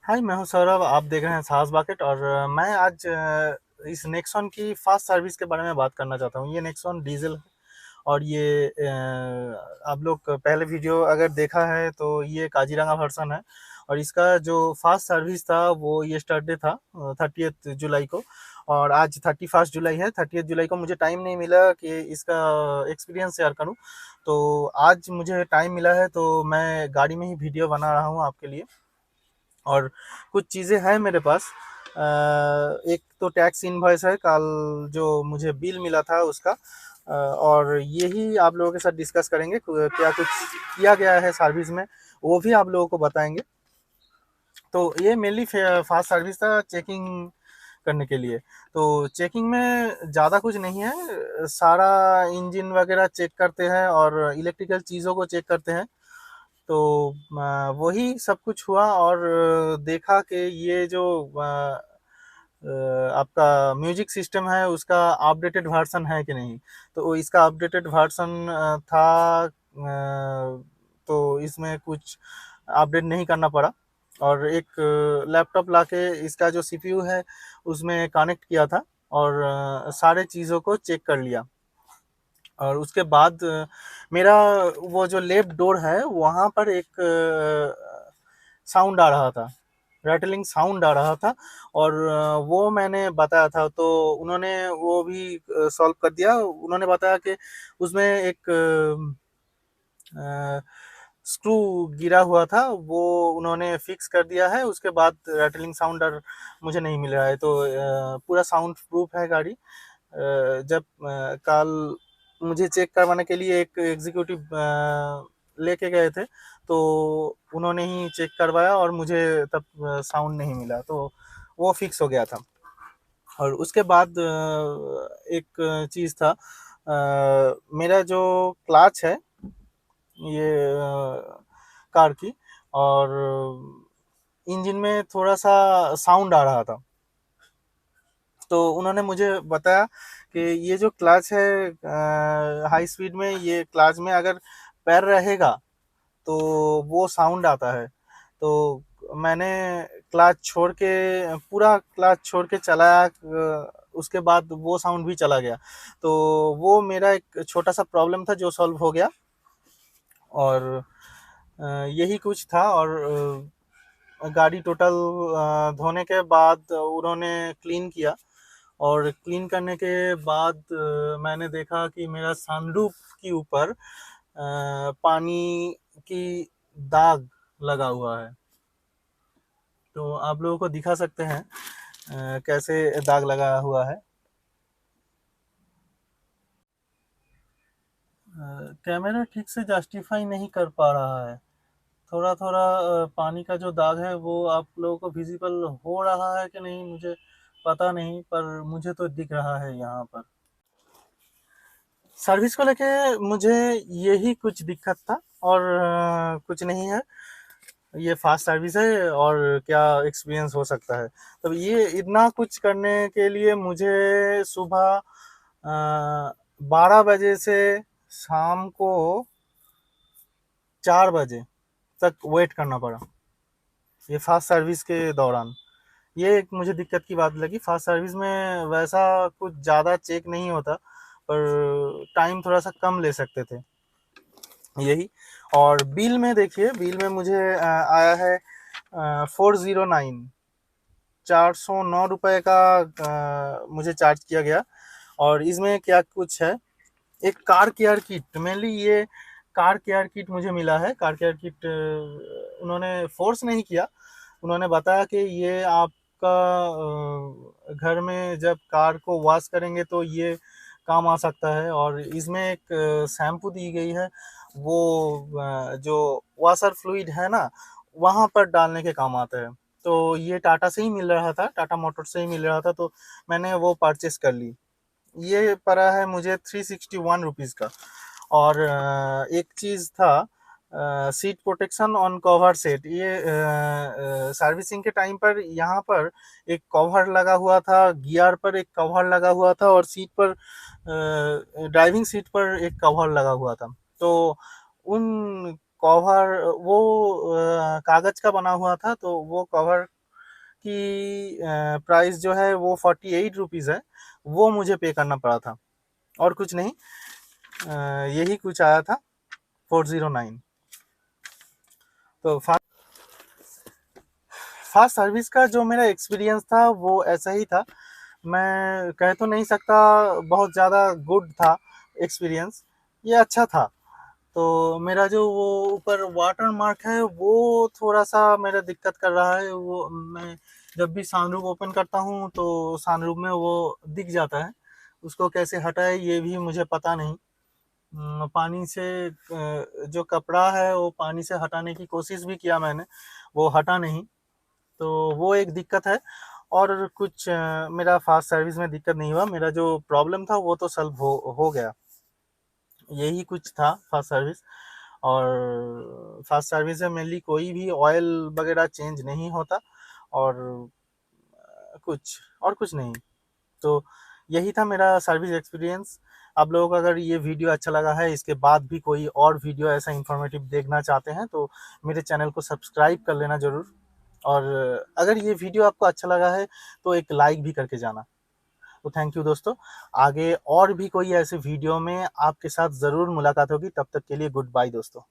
हाय, मैं हूं सौरभ। आप देख रहे हैं साहस बाकेट और मैं आज इस नेक्सॉन की फास्ट सर्विस के बारे में बात करना चाहता हूं। ये नेक्सॉन डीजल है और ये आप लोग पहले वीडियो अगर देखा है तो ये काजीरंगा वर्सन है। और इसका जो फास्ट सर्विस था वो ये स्टार्ट था 30 जुलाई को। और आज 31 जुलाई है। 30 जुलाई को मुझे टाइम नहीं मिला कि इसका एक्सपीरियंस शेयर करूं। तो आज मुझे टाइम मिला है तो मैं गाड़ी में ही वीडियो बना रहा हूं आपके लिए। और कुछ चीज़ें हैं मेरे पास। एक तो टैक्स इनवॉइस है, कल जो मुझे बिल मिला था उसका। और यही आप लोगों के साथ डिस्कस करेंगे क्या कुछ किया गया है सर्विस में, वो भी आप लोगों को बताएंगे। तो ये मेनली फास्ट सर्विस था चेकिंग करने के लिए। तो चेकिंग में ज़्यादा कुछ नहीं है, सारा इंजन वगैरह चेक करते हैं और इलेक्ट्रिकल चीज़ों को चेक करते हैं। तो वही सब कुछ हुआ और देखा कि ये जो आपका म्यूजिक सिस्टम है उसका अपडेटेड वर्जन है कि नहीं। तो इसका अपडेटेड वर्जन था। तो इसमें कुछ अपडेट नहीं करना पड़ा। और एक लैपटॉप लाके इसका जो सीपीयू है उसमें कनेक्ट किया था और सारे चीज़ों को चेक कर लिया। और उसके बाद मेरा वो जो लेफ्ट डोर है वहाँ पर एक साउंड आ रहा था, रैटलिंग साउंड आ रहा था। और वो मैंने बताया था तो उन्होंने वो भी सॉल्व कर दिया। उन्होंने बताया कि उसमें एक स्क्रू गिरा हुआ था, वो उन्होंने फिक्स कर दिया है। उसके बाद रैटलिंग साउंड और मुझे नहीं मिल रहा है। तो पूरा साउंड प्रूफ है गाड़ी। जब कल मुझे चेक करवाने के लिए एक एग्जीक्यूटिव लेके गए थे तो उन्होंने ही चेक करवाया और मुझे तब साउंड नहीं मिला, तो वो फिक्स हो गया था। और उसके बाद एक चीज़ था, मेरा जो क्लच है ये कार की, और इंजन में थोड़ा सा साउंड आ रहा था। तो उन्होंने मुझे बताया कि ये जो क्लच है हाई स्पीड में, ये क्लच में अगर पैर रहेगा तो वो साउंड आता है। तो मैंने क्लच छोड़ के पूरा क्लच छोड़ के चलाया, उसके बाद वो साउंड भी चला गया। तो वो मेरा एक छोटा सा प्रॉब्लम था जो सॉल्व हो गया। और यही कुछ था। और गाड़ी टोटल धोने के बाद उन्होंने क्लीन किया। और क्लीन करने के बाद मैंने देखा कि मेरा सनरूफ के ऊपर पानी की दाग लगा हुआ है। तो आप लोगों को दिखा सकते हैं कैसे दाग लगा हुआ है। कैमरा ठीक से जस्टिफाई नहीं कर पा रहा है। थोड़ा थोड़ा पानी का जो दाग है वो आप लोगों को विजिबल हो रहा है कि नहीं मुझे पता नहीं, पर मुझे तो दिख रहा है यहाँ पर। सर्विस को लेके मुझे यही कुछ दिक्कत था और कुछ नहीं है। ये फास्ट सर्विस है और क्या एक्सपीरियंस हो सकता है। तो ये इतना कुछ करने के लिए मुझे सुबह 12 बजे से शाम को 4 बजे तक वेट करना पड़ा ये फास्ट सर्विस के दौरान। ये एक मुझे दिक्कत की बात लगी। फास्ट सर्विस में वैसा कुछ ज़्यादा चेक नहीं होता, पर टाइम थोड़ा सा कम ले सकते थे, यही। और बिल में देखिए, बिल में मुझे आया है 409 409 रुपये का मुझे चार्ज किया गया। और इसमें क्या कुछ है, एक कार केयर किट, मेनली ये कार केयर किट मुझे मिला है। कार केयर किट उन्होंने फोर्स नहीं किया, उन्होंने बताया कि ये आपका घर में जब कार को वॉश करेंगे तो ये काम आ सकता है। और इसमें एक शैम्पू दी गई है, वो जो वॉशर फ्लूइड है ना वहाँ पर डालने के काम आता है। तो ये टाटा से ही मिल रहा था, टाटा मोटर से ही मिल रहा था, तो मैंने वो परचेस कर ली। ये पड़ा है मुझे 361 रुपीज़ का। और एक चीज़ था, seat protection on cover set. ये सर्विसिंग के टाइम पर यहाँ पर एक कवर लगा हुआ था, गियर पर एक कवर लगा हुआ था और सीट पर ड्राइविंग सीट पर एक कवर लगा हुआ था। तो उन कवर वो कागज़ का बना हुआ था, तो वो कवर की प्राइस जो है वो 48 रुपीज़ है, वो मुझे पे करना पड़ा था और कुछ नहीं। यही कुछ आया था 409। तो फास्ट सर्विस का जो मेरा एक्सपीरियंस था वो ऐसा ही था। मैं कह तो नहीं सकता बहुत ज़्यादा गुड था एक्सपीरियंस, ये अच्छा था। तो मेरा जो वो ऊपर वाटर मार्क है वो थोड़ा सा मेरा दिक्कत कर रहा है। वो मैं जब भी सनरूफ ओपन करता हूँ तो सनरूफ में वो दिख जाता है, उसको कैसे हटाए ये भी मुझे पता नहीं। पानी से जो कपड़ा है वो पानी से हटाने की कोशिश भी किया मैंने, वो हटा नहीं, तो वो एक दिक्कत है। और कुछ मेरा फास्ट सर्विस में दिक्कत नहीं हुआ, मेरा जो प्रॉब्लम था वो तो सॉल्व हो गया। यही कुछ था फास्ट सर्विस। और फास्ट सर्विस में मेनली कोई भी ऑयल वगैरह चेंज नहीं होता, और कुछ नहीं। तो यही था मेरा सर्विस एक्सपीरियंस। आप लोगों को अगर ये वीडियो अच्छा लगा है, इसके बाद भी कोई और वीडियो ऐसा इन्फॉर्मेटिव देखना चाहते हैं तो मेरे चैनल को सब्सक्राइब कर लेना ज़रूर। और अगर ये वीडियो आपको अच्छा लगा है तो एक लाइक भी करके जाना। तो थैंक यू दोस्तों। आगे और भी कोई ऐसे वीडियो में आपके साथ ज़रूर मुलाकात होगी, तब तक के लिए गुड बाय दोस्तों।